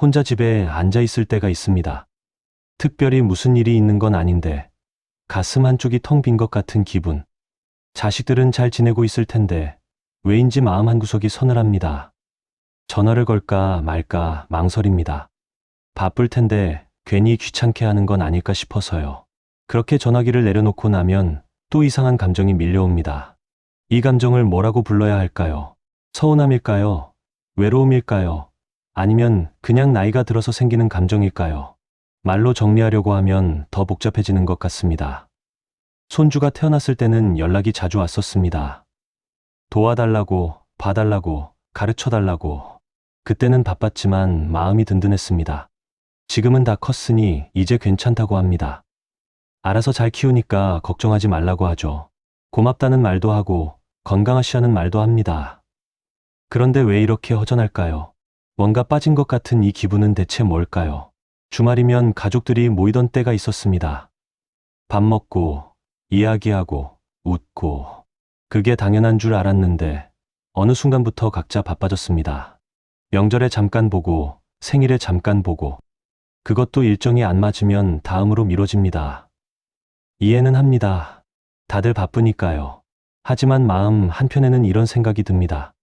혼자 집에 앉아 있을 때가 있습니다. 특별히 무슨 일이 있는 건 아닌데 가슴 한쪽이 텅 빈 것 같은 기분. 자식들은 잘 지내고 있을 텐데 왜인지 마음 한구석이 서늘합니다. 전화를 걸까 말까 망설입니다. 바쁠 텐데 괜히 귀찮게 하는 건 아닐까 싶어서요. 그렇게 전화기를 내려놓고 나면 또 이상한 감정이 밀려옵니다. 이 감정을 뭐라고 불러야 할까요? 서운함일까요? 외로움일까요? 아니면 그냥 나이가 들어서 생기는 감정일까요? 말로 정리하려고 하면 더 복잡해지는 것 같습니다. 손주가 태어났을 때는 연락이 자주 왔었습니다. 도와달라고, 봐달라고, 가르쳐달라고. 그때는 바빴지만 마음이 든든했습니다. 지금은 다 컸으니 이제 괜찮다고 합니다. 알아서 잘 키우니까 걱정하지 말라고 하죠. 고맙다는 말도 하고 건강하시라는 말도 합니다. 그런데 왜 이렇게 허전할까요? 뭔가 빠진 것 같은 이 기분은 대체 뭘까요? 주말이면 가족들이 모이던 때가 있었습니다. 밥 먹고, 이야기하고, 웃고. 그게 당연한 줄 알았는데 어느 순간부터 각자 바빠졌습니다. 명절에 잠깐 보고, 생일에 잠깐 보고. 그것도 일정이 안 맞으면 다음으로 미뤄집니다. 이해는 합니다. 다들 바쁘니까요. 하지만 마음 한편에는 이런 생각이 듭니다.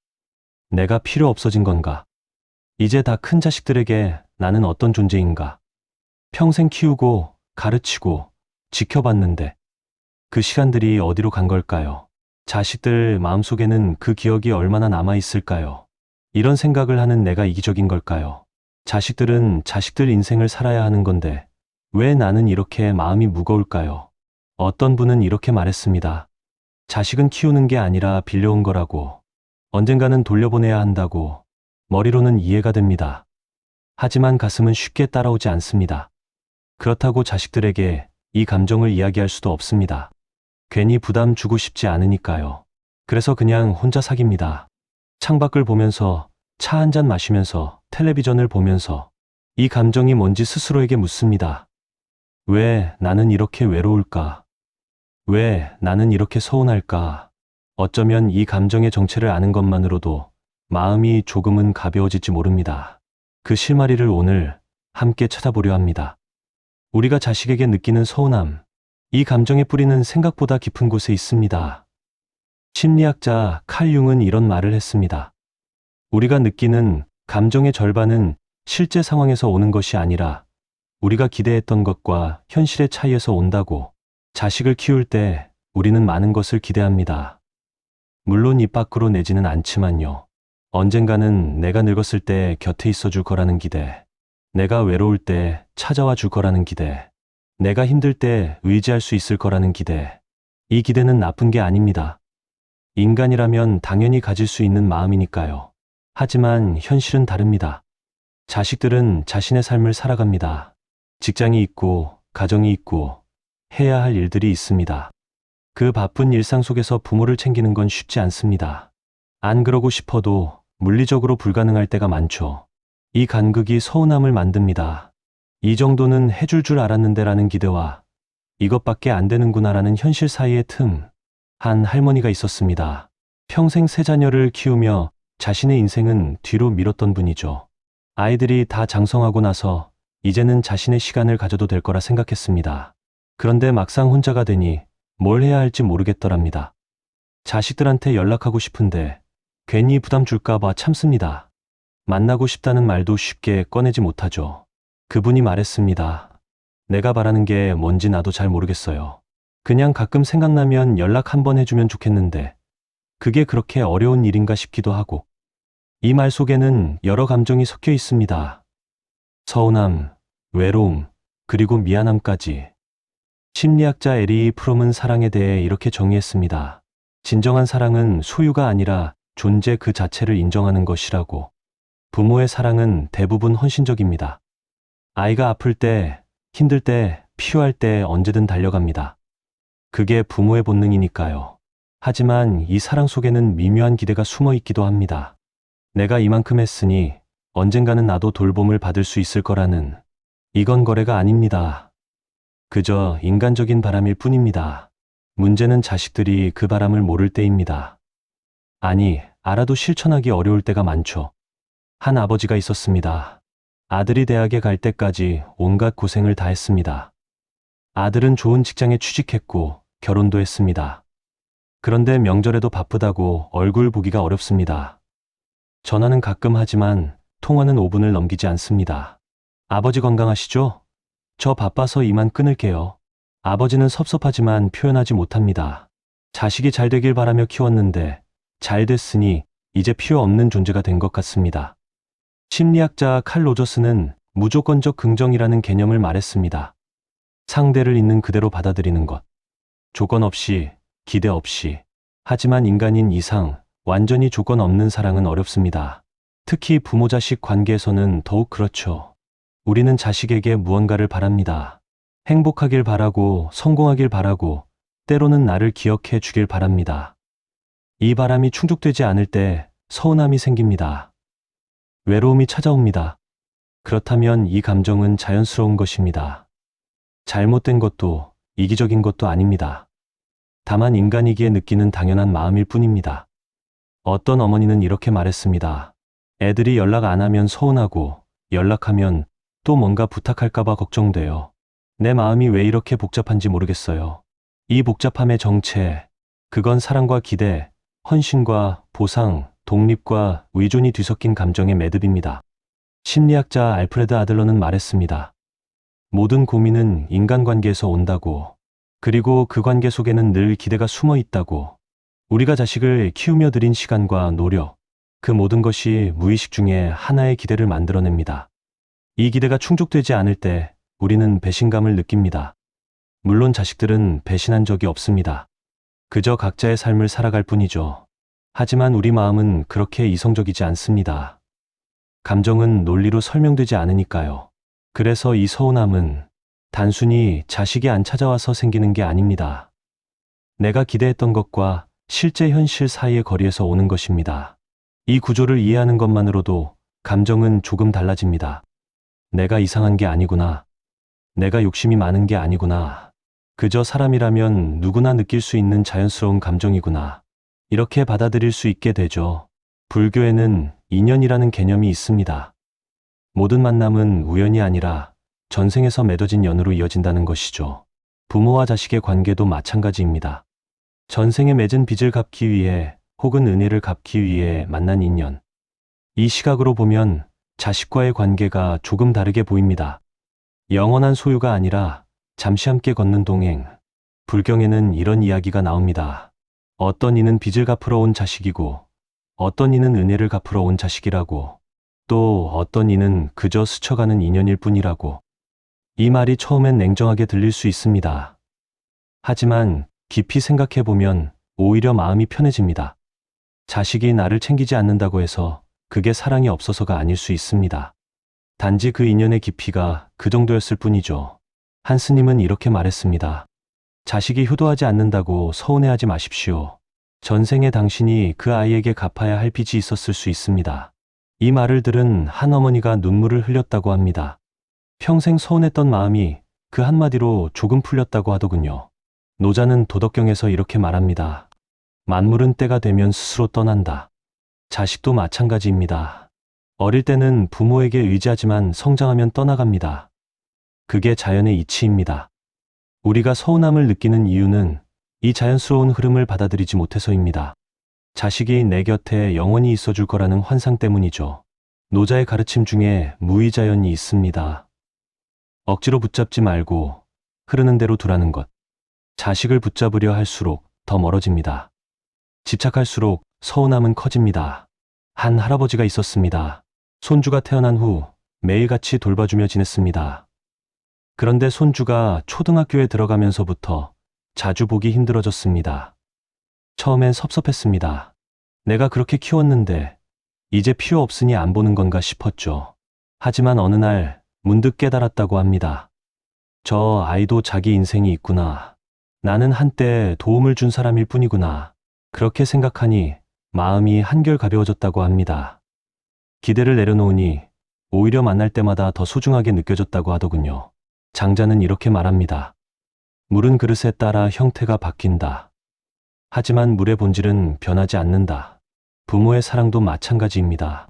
내가 필요 없어진 건가? 이제 다 큰 자식들에게 나는 어떤 존재인가? 평생 키우고, 가르치고, 지켜봤는데 그 시간들이 어디로 간 걸까요? 자식들 마음속에는 그 기억이 얼마나 남아있을까요? 이런 생각을 하는 내가 이기적인 걸까요? 자식들은 자식들 인생을 살아야 하는 건데 왜 나는 이렇게 마음이 무거울까요? 어떤 분은 이렇게 말했습니다. 자식은 키우는 게 아니라 빌려온 거라고. 언젠가는 돌려보내야 한다고. 머리로는 이해가 됩니다. 하지만 가슴은 쉽게 따라오지 않습니다. 그렇다고 자식들에게 이 감정을 이야기할 수도 없습니다. 괜히 부담 주고 싶지 않으니까요. 그래서 그냥 혼자 사깁니다. 창밖을 보면서, 차 한 잔 마시면서, 텔레비전을 보면서 이 감정이 뭔지 스스로에게 묻습니다. 왜 나는 이렇게 외로울까? 왜 나는 이렇게 서운할까? 어쩌면 이 감정의 정체를 아는 것만으로도 마음이 조금은 가벼워질지 모릅니다. 그 실마리를 오늘 함께 찾아보려 합니다. 우리가 자식에게 느끼는 서운함, 이 감정의 뿌리는 생각보다 깊은 곳에 있습니다. 심리학자 칼 융은 이런 말을 했습니다. 우리가 느끼는 감정의 절반은 실제 상황에서 오는 것이 아니라 우리가 기대했던 것과 현실의 차이에서 온다고. 자식을 키울 때 우리는 많은 것을 기대합니다. 물론 입 밖으로 내지는 않지만요. 언젠가는 내가 늙었을 때 곁에 있어 줄 거라는 기대, 내가 외로울 때 찾아와 줄 거라는 기대, 내가 힘들 때 의지할 수 있을 거라는 기대. 이 기대는 나쁜 게 아닙니다. 인간이라면 당연히 가질 수 있는 마음이니까요. 하지만 현실은 다릅니다. 자식들은 자신의 삶을 살아갑니다. 직장이 있고, 가정이 있고, 해야 할 일들이 있습니다. 그 바쁜 일상 속에서 부모를 챙기는 건 쉽지 않습니다. 안 그러고 싶어도 물리적으로 불가능할 때가 많죠. 이 간극이 서운함을 만듭니다. 이 정도는 해줄 줄 알았는데 라는 기대와 이것밖에 안 되는구나라는 현실 사이의 틈. 한 할머니가 있었습니다. 평생 세 자녀를 키우며 자신의 인생은 뒤로 미뤘던 분이죠. 아이들이 다 장성하고 나서 이제는 자신의 시간을 가져도 될 거라 생각했습니다. 그런데 막상 혼자가 되니 뭘 해야 할지 모르겠더랍니다. 자식들한테 연락하고 싶은데 괜히 부담 줄까봐 참습니다. 만나고 싶다는 말도 쉽게 꺼내지 못하죠. 그분이 말했습니다. 내가 바라는 게 뭔지 나도 잘 모르겠어요. 그냥 가끔 생각나면 연락 한번 해주면 좋겠는데 그게 그렇게 어려운 일인가 싶기도 하고. 이 말 속에는 여러 감정이 섞여 있습니다. 서운함, 외로움, 그리고 미안함까지. 심리학자 에리 프롬은 사랑에 대해 이렇게 정의했습니다. 진정한 사랑은 소유가 아니라 존재 그 자체를 인정하는 것이라고. 부모의 사랑은 대부분 헌신적입니다. 아이가 아플 때, 힘들 때, 필요할 때 언제든 달려갑니다. 그게 부모의 본능이니까요. 하지만 이 사랑 속에는 미묘한 기대가 숨어 있기도 합니다. 내가 이만큼 했으니 언젠가는 나도 돌봄을 받을 수 있을 거라는. 이건 거래가 아닙니다. 그저 인간적인 바람일 뿐입니다. 문제는 자식들이 그 바람을 모를 때입니다. 아니, 알아도 실천하기 어려울 때가 많죠. 한 아버지가 있었습니다. 아들이 대학에 갈 때까지 온갖 고생을 다 했습니다. 아들은 좋은 직장에 취직했고 결혼도 했습니다. 그런데 명절에도 바쁘다고 얼굴 보기가 어렵습니다. 전화는 가끔 하지만 통화는 5분을 넘기지 않습니다. 아버지 건강하시죠? 저 바빠서 이만 끊을게요. 아버지는 섭섭하지만 표현하지 못합니다. 자식이 잘 되길 바라며 키웠는데 잘 됐으니 이제 필요 없는 존재가 된 것 같습니다. 심리학자 칼 로저스는 무조건적 긍정이라는 개념을 말했습니다. 상대를 있는 그대로 받아들이는 것. 조건 없이, 기대 없이. 하지만 인간인 이상, 완전히 조건 없는 사랑은 어렵습니다. 특히 부모 자식 관계에서는 더욱 그렇죠. 우리는 자식에게 무언가를 바랍니다. 행복하길 바라고, 성공하길 바라고, 때로는 나를 기억해 주길 바랍니다. 이 바람이 충족되지 않을 때 서운함이 생깁니다. 외로움이 찾아옵니다. 그렇다면 이 감정은 자연스러운 것입니다. 잘못된 것도 이기적인 것도 아닙니다. 다만 인간이기에 느끼는 당연한 마음일 뿐입니다. 어떤 어머니는 이렇게 말했습니다. 애들이 연락 안 하면 서운하고 연락하면 또 뭔가 부탁할까봐 걱정돼요. 내 마음이 왜 이렇게 복잡한지 모르겠어요. 이 복잡함의 정체, 그건 사랑과 기대, 헌신과 보상, 독립과 의존이 뒤섞인 감정의 매듭입니다. 심리학자 알프레드 아들러는 말했습니다. 모든 고민은 인간관계에서 온다고, 그리고 그 관계 속에는 늘 기대가 숨어 있다고. 우리가 자식을 키우며 들인 시간과 노력, 그 모든 것이 무의식 중에 하나의 기대를 만들어냅니다. 이 기대가 충족되지 않을 때 우리는 배신감을 느낍니다. 물론 자식들은 배신한 적이 없습니다. 그저 각자의 삶을 살아갈 뿐이죠. 하지만 우리 마음은 그렇게 이성적이지 않습니다. 감정은 논리로 설명되지 않으니까요. 그래서 이 서운함은 단순히 자식이 안 찾아와서 생기는 게 아닙니다. 내가 기대했던 것과 실제 현실 사이의 거리에서 오는 것입니다. 이 구조를 이해하는 것만으로도 감정은 조금 달라집니다. 내가 이상한 게 아니구나. 내가 욕심이 많은 게 아니구나. 그저 사람이라면 누구나 느낄 수 있는 자연스러운 감정이구나. 이렇게 받아들일 수 있게 되죠. 불교에는 인연이라는 개념이 있습니다. 모든 만남은 우연이 아니라 전생에서 맺어진 연으로 이어진다는 것이죠. 부모와 자식의 관계도 마찬가지입니다. 전생에 맺은 빚을 갚기 위해 혹은 은혜를 갚기 위해 만난 인연. 이 시각으로 보면 자식과의 관계가 조금 다르게 보입니다. 영원한 소유가 아니라 잠시 함께 걷는 동행. 불경에는 이런 이야기가 나옵니다. 어떤 이는 빚을 갚으러 온 자식이고 어떤 이는 은혜를 갚으러 온 자식이라고, 또 어떤 이는 그저 스쳐가는 인연일 뿐이라고. 이 말이 처음엔 냉정하게 들릴 수 있습니다. 하지만 깊이 생각해보면 오히려 마음이 편해집니다. 자식이 나를 챙기지 않는다고 해서 그게 사랑이 없어서가 아닐 수 있습니다. 단지 그 인연의 깊이가 그 정도였을 뿐이죠. 한 스님은 이렇게 말했습니다. 자식이 효도하지 않는다고 서운해하지 마십시오. 전생에 당신이 그 아이에게 갚아야 할 빚이 있었을 수 있습니다. 이 말을 들은 한 어머니가 눈물을 흘렸다고 합니다. 평생 서운했던 마음이 그 한마디로 조금 풀렸다고 하더군요. 노자는 도덕경에서 이렇게 말합니다. 만물은 때가 되면 스스로 떠난다. 자식도 마찬가지입니다. 어릴 때는 부모에게 의지하지만 성장하면 떠나갑니다. 그게 자연의 이치입니다. 우리가 서운함을 느끼는 이유는 이 자연스러운 흐름을 받아들이지 못해서입니다. 자식이 내 곁에 영원히 있어줄 거라는 환상 때문이죠. 노자의 가르침 중에 무의자연이 있습니다. 억지로 붙잡지 말고 흐르는 대로 두라는 것. 자식을 붙잡으려 할수록 더 멀어집니다. 집착할수록 서운함은 커집니다. 한 할아버지가 있었습니다. 손주가 태어난 후 매일같이 돌봐주며 지냈습니다. 그런데 손주가 초등학교에 들어가면서부터 자주 보기 힘들어졌습니다. 처음엔 섭섭했습니다. 내가 그렇게 키웠는데 이제 필요 없으니 안 보는 건가 싶었죠. 하지만 어느 날 문득 깨달았다고 합니다. 저 아이도 자기 인생이 있구나. 나는 한때 도움을 준 사람일 뿐이구나. 그렇게 생각하니 마음이 한결 가벼워졌다고 합니다. 기대를 내려놓으니 오히려 만날 때마다 더 소중하게 느껴졌다고 하더군요. 장자는 이렇게 말합니다. 물은 그릇에 따라 형태가 바뀐다. 하지만 물의 본질은 변하지 않는다. 부모의 사랑도 마찬가지입니다.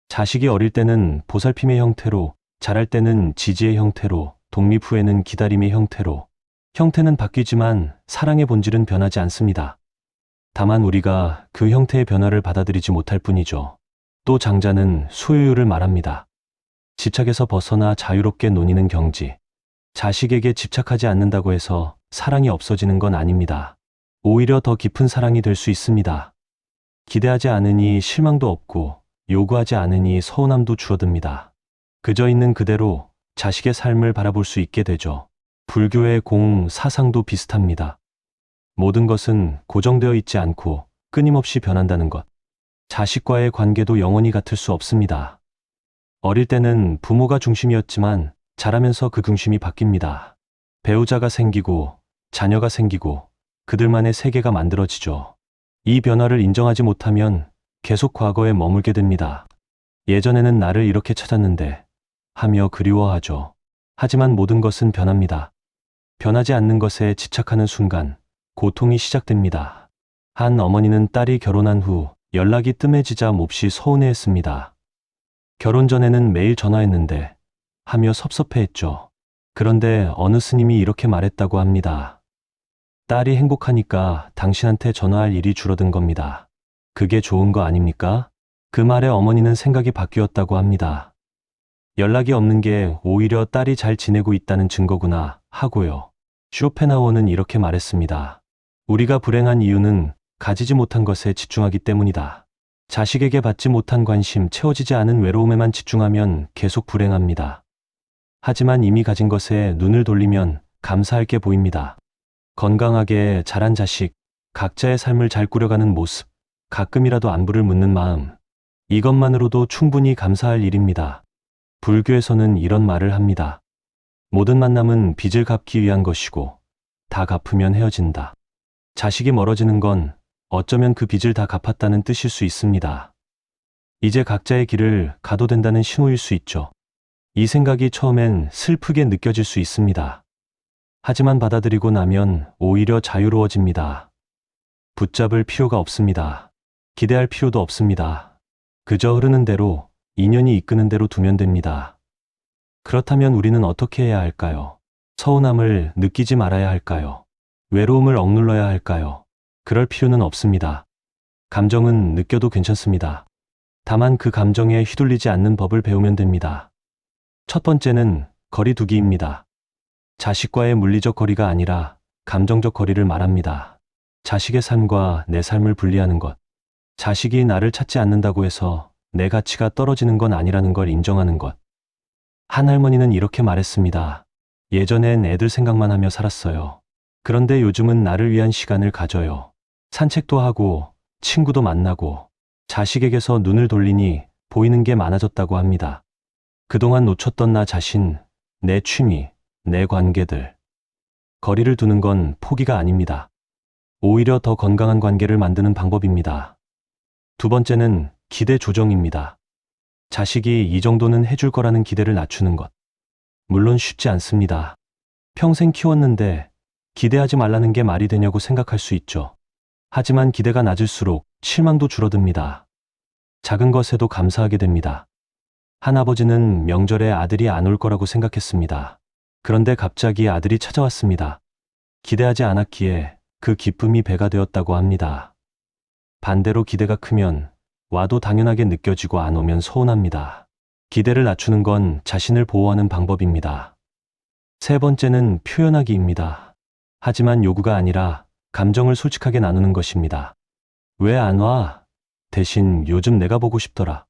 자식이 어릴 때는 보살핌의 형태로 자랄 때는 지지의 형태로, 독립 후에는 기다림의 형태로. 형태는 바뀌지만 사랑의 본질은 변하지 않습니다. 다만 우리가 그 형태의 변화를 받아들이지 못할 뿐이죠. 또 장자는 소유율을 말합니다. 집착에서 벗어나 자유롭게 논의는 경지. 자식에게 집착하지 않는다고 해서 사랑이 없어지는 건 아닙니다. 오히려 더 깊은 사랑이 될 수 있습니다. 기대하지 않으니 실망도 없고 요구하지 않으니 서운함도 줄어듭니다. 그저 있는 그대로 자식의 삶을 바라볼 수 있게 되죠. 불교의 공 사상도 비슷합니다. 모든 것은 고정되어 있지 않고 끊임없이 변한다는 것. 자식과의 관계도 영원히 같을 수 없습니다. 어릴 때는 부모가 중심이었지만 자라면서 그 중심이 바뀝니다. 배우자가 생기고 자녀가 생기고 그들만의 세계가 만들어지죠. 이 변화를 인정하지 못하면 계속 과거에 머물게 됩니다. 예전에는 나를 이렇게 찾았는데 하며 그리워하죠. 하지만 모든 것은 변합니다. 변하지 않는 것에 집착하는 순간 고통이 시작됩니다. 한 어머니는 딸이 결혼한 후 연락이 뜸해지자 몹시 서운해했습니다. 결혼 전에는 매일 전화했는데 하며 섭섭해했죠. 그런데 어느 스님이 이렇게 말했다고 합니다. 딸이 행복하니까 당신한테 전화할 일이 줄어든 겁니다. 그게 좋은 거 아닙니까? 그 말에 어머니는 생각이 바뀌었다고 합니다. 연락이 없는 게 오히려 딸이 잘 지내고 있다는 증거구나 하고요. 쇼펜하우어는 이렇게 말했습니다. 우리가 불행한 이유는 가지지 못한 것에 집중하기 때문이다. 자식에게 받지 못한 관심, 채워지지 않은 외로움에만 집중하면 계속 불행합니다. 하지만 이미 가진 것에 눈을 돌리면 감사할 게 보입니다. 건강하게 자란 자식, 각자의 삶을 잘 꾸려가는 모습, 가끔이라도 안부를 묻는 마음. 이것만으로도 충분히 감사할 일입니다. 불교에서는 이런 말을 합니다. 모든 만남은 빚을 갚기 위한 것이고 다 갚으면 헤어진다. 자식이 멀어지는 건 어쩌면 그 빚을 다 갚았다는 뜻일 수 있습니다. 이제 각자의 길을 가도 된다는 신호일 수 있죠. 이 생각이 처음엔 슬프게 느껴질 수 있습니다. 하지만 받아들이고 나면 오히려 자유로워집니다. 붙잡을 필요가 없습니다. 기대할 필요도 없습니다. 그저 흐르는 대로, 인연이 이끄는 대로 두면 됩니다. 그렇다면 우리는 어떻게 해야 할까요? 서운함을 느끼지 말아야 할까요? 외로움을 억눌러야 할까요? 그럴 필요는 없습니다. 감정은 느껴도 괜찮습니다. 다만 그 감정에 휘둘리지 않는 법을 배우면 됩니다. 첫 번째는 거리두기입니다. 자식과의 물리적 거리가 아니라 감정적 거리를 말합니다. 자식의 삶과 내 삶을 분리하는 것. 자식이 나를 찾지 않는다고 해서 내 가치가 떨어지는 건 아니라는 걸 인정하는 것. 한 할머니는 이렇게 말했습니다. 예전엔 애들 생각만 하며 살았어요. 그런데 요즘은 나를 위한 시간을 가져요. 산책도 하고 친구도 만나고 자식에게서 눈을 돌리니 보이는 게 많아졌다고 합니다. 그동안 놓쳤던 나 자신, 내 취미, 내 관계들. 거리를 두는 건 포기가 아닙니다. 오히려 더 건강한 관계를 만드는 방법입니다. 두 번째는 기대 조정입니다. 자식이 이 정도는 해줄 거라는 기대를 낮추는 것. 물론 쉽지 않습니다. 평생 키웠는데 기대하지 말라는 게 말이 되냐고 생각할 수 있죠. 하지만 기대가 낮을수록 실망도 줄어듭니다. 작은 것에도 감사하게 됩니다. 한 아버지는 명절에 아들이 안 올 거라고 생각했습니다. 그런데 갑자기 아들이 찾아왔습니다. 기대하지 않았기에 그 기쁨이 배가 되었다고 합니다. 반대로 기대가 크면 와도 당연하게 느껴지고 안 오면 서운합니다. 기대를 낮추는 건 자신을 보호하는 방법입니다. 세 번째는 표현하기입니다. 하지만 요구가 아니라 감정을 솔직하게 나누는 것입니다. 왜 안 와? 대신 요즘 내가 보고 싶더라.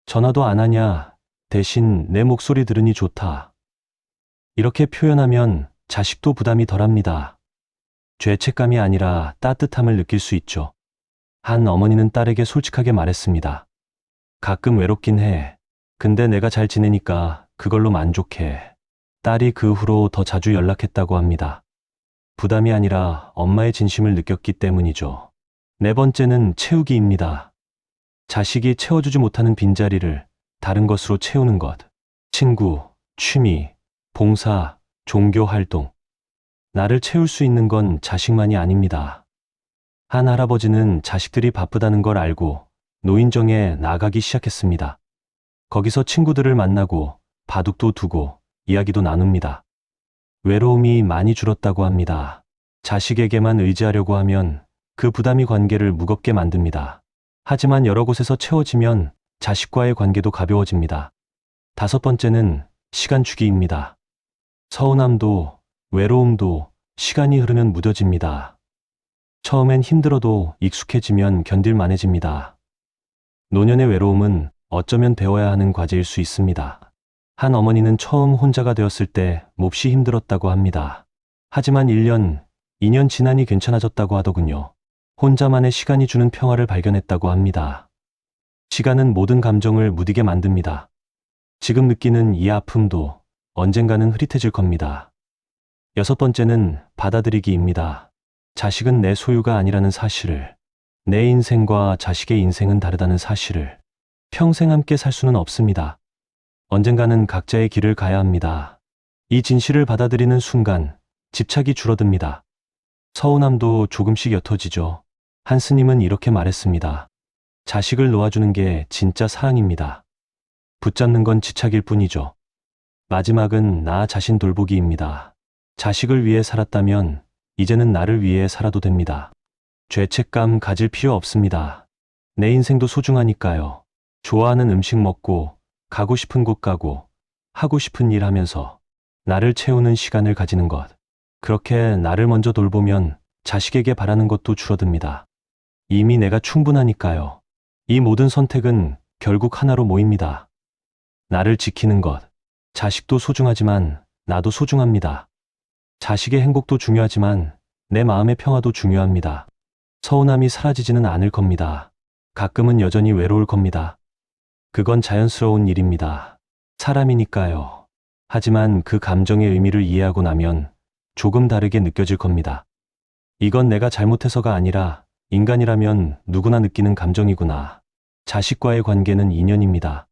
전화도 안 하냐? 대신 내 목소리 들으니 좋다. 이렇게 표현하면 자식도 부담이 덜합니다. 죄책감이 아니라 따뜻함을 느낄 수 있죠. 한 어머니는 딸에게 솔직하게 말했습니다. 가끔 외롭긴 해. 근데 내가 잘 지내니까 그걸로 만족해. 딸이 그 후로 더 자주 연락했다고 합니다. 부담이 아니라 엄마의 진심을 느꼈기 때문이죠. 네 번째는 채우기입니다. 자식이 채워주지 못하는 빈자리를 다른 것으로 채우는 것. 친구, 취미, 봉사, 종교 활동. 나를 채울 수 있는 건 자식만이 아닙니다. 한 할아버지는 자식들이 바쁘다는 걸 알고 노인정에 나가기 시작했습니다. 거기서 친구들을 만나고 바둑도 두고 이야기도 나눕니다. 외로움이 많이 줄었다고 합니다. 자식에게만 의지하려고 하면 그 부담이 관계를 무겁게 만듭니다. 하지만 여러 곳에서 채워지면 자식과의 관계도 가벼워집니다. 5번째는 시간 주기입니다. 서운함도 외로움도 시간이 흐르면 무뎌집니다. 처음엔 힘들어도 익숙해지면 견딜만해집니다. 노년의 외로움은 어쩌면 배워야 하는 과제일 수 있습니다. 한 어머니는 처음 혼자가 되었을 때 몹시 힘들었다고 합니다. 하지만 1년, 2년 지나니 괜찮아졌다고 하더군요. 혼자만의 시간이 주는 평화를 발견했다고 합니다. 시간은 모든 감정을 무디게 만듭니다. 지금 느끼는 이 아픔도 언젠가는 흐릿해질 겁니다. 6번째는 받아들이기입니다. 자식은 내 소유가 아니라는 사실을, 내 인생과 자식의 인생은 다르다는 사실을, 평생 함께 살 수는 없습니다. 언젠가는 각자의 길을 가야 합니다. 이 진실을 받아들이는 순간 집착이 줄어듭니다. 서운함도 조금씩 옅어지죠. 한 스님은 이렇게 말했습니다. 자식을 놓아주는 게 진짜 사랑입니다. 붙잡는 건 집착일 뿐이죠. 마지막은 나 자신 돌보기입니다. 자식을 위해 살았다면 이제는 나를 위해 살아도 됩니다. 죄책감 가질 필요 없습니다. 내 인생도 소중하니까요. 좋아하는 음식 먹고, 가고 싶은 곳 가고, 하고 싶은 일 하면서 나를 채우는 시간을 가지는 것. 그렇게 나를 먼저 돌보면 자식에게 바라는 것도 줄어듭니다. 이미 내가 충분하니까요. 이 모든 선택은 결국 하나로 모입니다. 나를 지키는 것. 자식도 소중하지만 나도 소중합니다. 자식의 행복도 중요하지만 내 마음의 평화도 중요합니다. 서운함이 사라지지는 않을 겁니다. 가끔은 여전히 외로울 겁니다. 그건 자연스러운 일입니다. 사람이니까요. 하지만 그 감정의 의미를 이해하고 나면 조금 다르게 느껴질 겁니다. 이건 내가 잘못해서가 아니라 인간이라면 누구나 느끼는 감정이구나. 자식과의 관계는 인연입니다.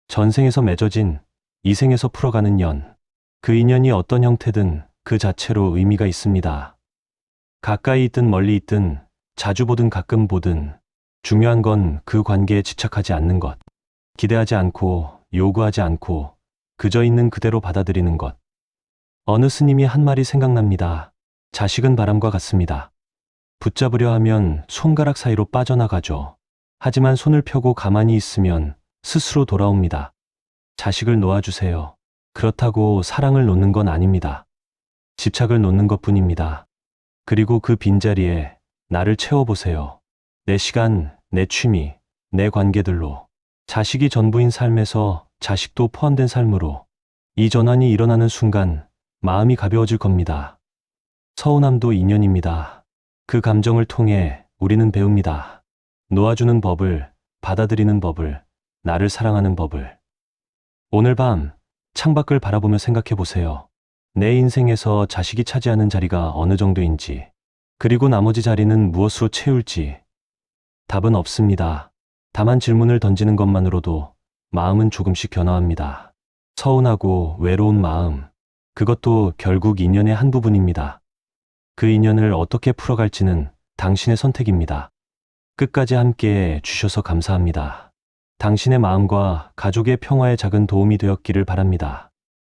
전생에서 맺어진, 이생에서 풀어가는 연. 그 인연이 어떤 형태든 그 자체로 의미가 있습니다. 가까이 있든 멀리 있든 자주 보든 가끔 보든 중요한 건 그 관계에 집착하지 않는 것. 기대하지 않고 요구하지 않고 그저 있는 그대로 받아들이는 것. 어느 스님이 한 말이 생각납니다. 자식은 바람과 같습니다. 붙잡으려 하면 손가락 사이로 빠져나가죠. 하지만 손을 펴고 가만히 있으면 스스로 돌아옵니다. 자식을 놓아주세요. 그렇다고 사랑을 놓는 건 아닙니다. 집착을 놓는 것뿐입니다. 그리고 그 빈자리에 나를 채워보세요. 내 시간, 내 취미, 내 관계들로. 자식이 전부인 삶에서 자식도 포함된 삶으로. 이 전환이 일어나는 순간 마음이 가벼워질 겁니다. 서운함도 인연입니다. 그 감정을 통해 우리는 배웁니다. 놓아주는 법을, 받아들이는 법을, 나를 사랑하는 법을. 오늘 밤 창밖을 바라보며 생각해 보세요. 내 인생에서 자식이 차지하는 자리가 어느 정도인지, 그리고 나머지 자리는 무엇으로 채울지. 답은 없습니다. 다만 질문을 던지는 것만으로도 마음은 조금씩 변화합니다. 서운하고 외로운 마음, 그것도 결국 인연의 한 부분입니다. 그 인연을 어떻게 풀어갈지는 당신의 선택입니다. 끝까지 함께 해주셔서 감사합니다. 당신의 마음과 가족의 평화에 작은 도움이 되었기를 바랍니다.